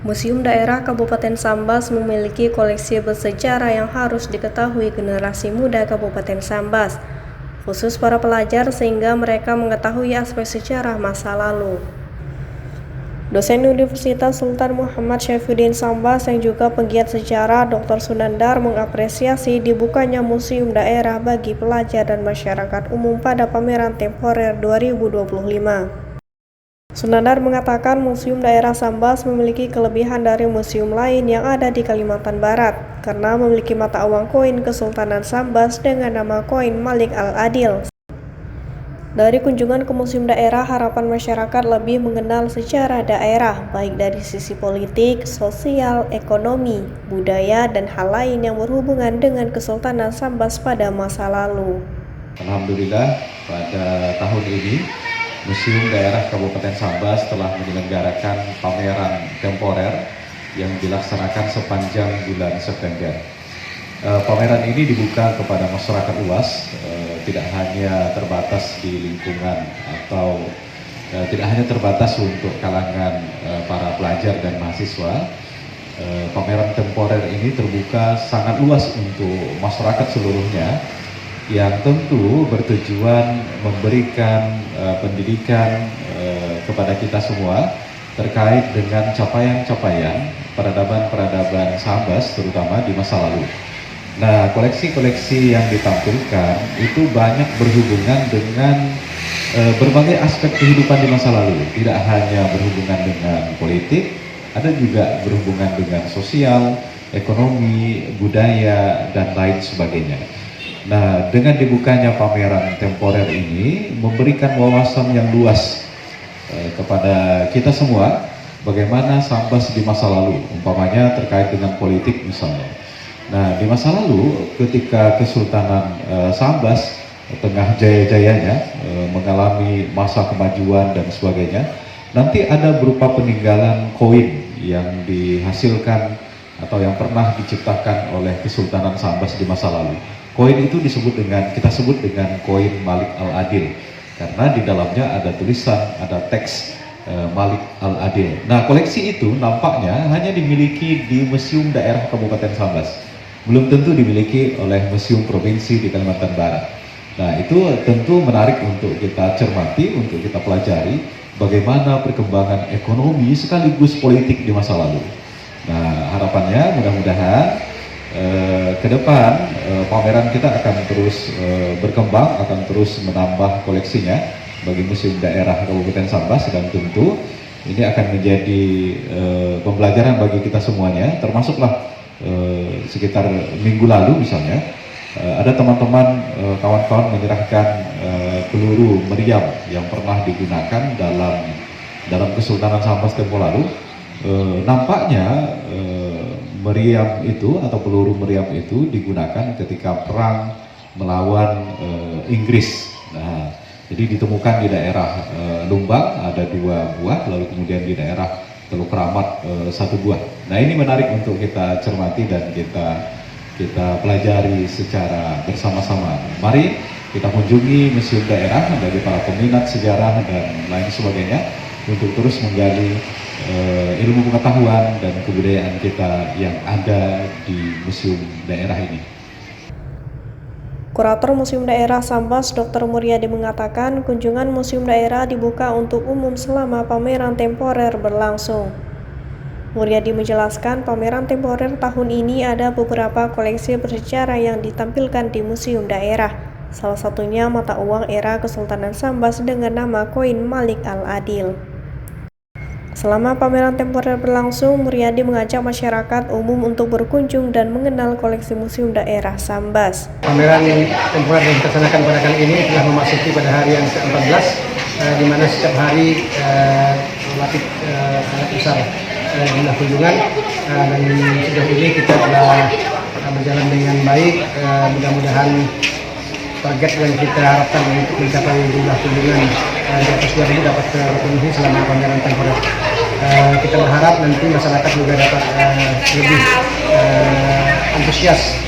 Museum Daerah Kabupaten Sambas memiliki koleksi bersejarah yang harus diketahui generasi muda Kabupaten Sambas, khusus para pelajar sehingga mereka mengetahui aspek sejarah masa lalu. Dosen Universitas Sultan Muhammad Syaifuddin Sambas yang juga penggiat sejarah Dr. Sunandar mengapresiasi dibukanya Museum Daerah bagi pelajar dan masyarakat umum pada pameran temporer 2025. Sunandar mengatakan Museum Daerah Sambas memiliki kelebihan dari museum lain yang ada di Kalimantan Barat karena memiliki mata uang koin Kesultanan Sambas dengan nama koin Malik Al-Adil. Dari kunjungan ke Museum Daerah, harapan masyarakat lebih mengenal sejarah daerah, baik dari sisi politik, sosial, ekonomi, budaya, dan hal lain yang berhubungan dengan Kesultanan Sambas pada masa lalu. Alhamdulillah, pada tahun ini, Museum Daerah Kabupaten Sambas telah menyelenggarakan pameran temporer yang dilaksanakan sepanjang bulan September. Pameran ini dibuka kepada masyarakat luas, tidak hanya terbatas di lingkungan atau tidak hanya terbatas untuk kalangan para pelajar dan mahasiswa. Pameran temporer ini terbuka sangat luas untuk masyarakat seluruhnya, yang tentu bertujuan memberikan pendidikan kepada kita semua terkait dengan capaian-capaian peradaban-peradaban Sambas terutama di masa lalu. Nah, koleksi-koleksi yang ditampilkan itu banyak berhubungan dengan berbagai aspek kehidupan di masa lalu. Tidak hanya berhubungan dengan politik, ada juga berhubungan dengan sosial, ekonomi, budaya, dan lain sebagainya. Nah, dengan dibukanya pameran temporer ini memberikan wawasan yang luas kepada kita semua bagaimana Sambas di masa lalu, umpamanya terkait dengan politik misalnya. Nah, di masa lalu ketika Kesultanan Sambas tengah jaya-jayanya mengalami masa kemajuan dan sebagainya, nanti ada berupa peninggalan koin yang dihasilkan atau yang pernah diciptakan oleh Kesultanan Sambas di masa lalu. Koin itu kita sebut dengan koin Malik Al-Adil karena di dalamnya ada tulisan, ada teks Malik Al-Adil. Nah, koleksi itu nampaknya hanya dimiliki di Museum Daerah Kabupaten Sambas. Belum tentu dimiliki oleh museum provinsi di Kalimantan Barat. Nah, itu tentu menarik untuk kita cermati, untuk kita pelajari bagaimana perkembangan ekonomi sekaligus politik di masa lalu. Nah, harapannya mudah-mudahan ke depan pameran kita akan terus berkembang, akan terus menambah koleksinya bagi Museum Daerah Kabupaten Sambas, dan tentu ini akan menjadi pembelajaran bagi kita semuanya, termasuklah sekitar minggu lalu misalnya ada teman-teman kawan-kawan menyerahkan peluru meriam yang pernah digunakan dalam Kesultanan Sambas tempo lalu. Nampaknya meriam itu atau peluru meriam itu digunakan ketika perang melawan Inggris. Nah, jadi ditemukan di daerah Lumbang ada 2 buah, lalu kemudian di daerah Teluk Keramat 1 buah. Nah, ini menarik untuk kita cermati dan kita pelajari secara bersama-sama. Mari kita kunjungi Museum Daerah bagi para peminat sejarah dan lain sebagainya untuk terus menggali ilmu pengetahuan dan kebudayaan kita yang ada di Museum Daerah ini. Kurator Museum Daerah Sambas Dr. Muryadi mengatakan kunjungan Museum Daerah dibuka untuk umum selama pameran temporer berlangsung. Muryadi menjelaskan pameran temporer tahun ini ada beberapa koleksi bersejarah yang ditampilkan di Museum Daerah. Salah satunya mata uang era Kesultanan Sambas dengan nama koin Malik Al-Adil. Selama pameran temporer berlangsung, Muryadi mengajak masyarakat umum untuk berkunjung dan mengenal koleksi Museum Daerah Sambas. Pameran temporer yang dilaksanakan pada kali ini telah memasuki pada hari yang ke-14, di mana setiap hari relatif sangat besar jumlah kunjungan, dan sejauh ini kita telah berjalan dengan baik. Mudah-mudahan target yang kita harapkan untuk mencapai jumlah kunjungan di atas 2.000 dapat terpenuhi selama pameran temporer. Kita berharap nanti masyarakat juga dapat lebih antusias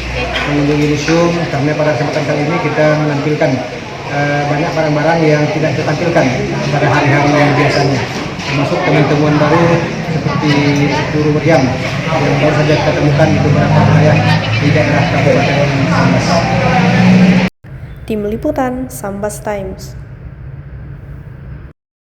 mengunjungi museum, karena pada kesempatan kali ini kita menampilkan banyak barang-barang yang tidak ditampilkan pada hari-hari yang biasanya, termasuk temuan-temuan baru seperti peluru meriam yang baru saja kita temukan di beberapa wilayah di daerah Kabupaten Sambas. Tim Liputan Sambas Times.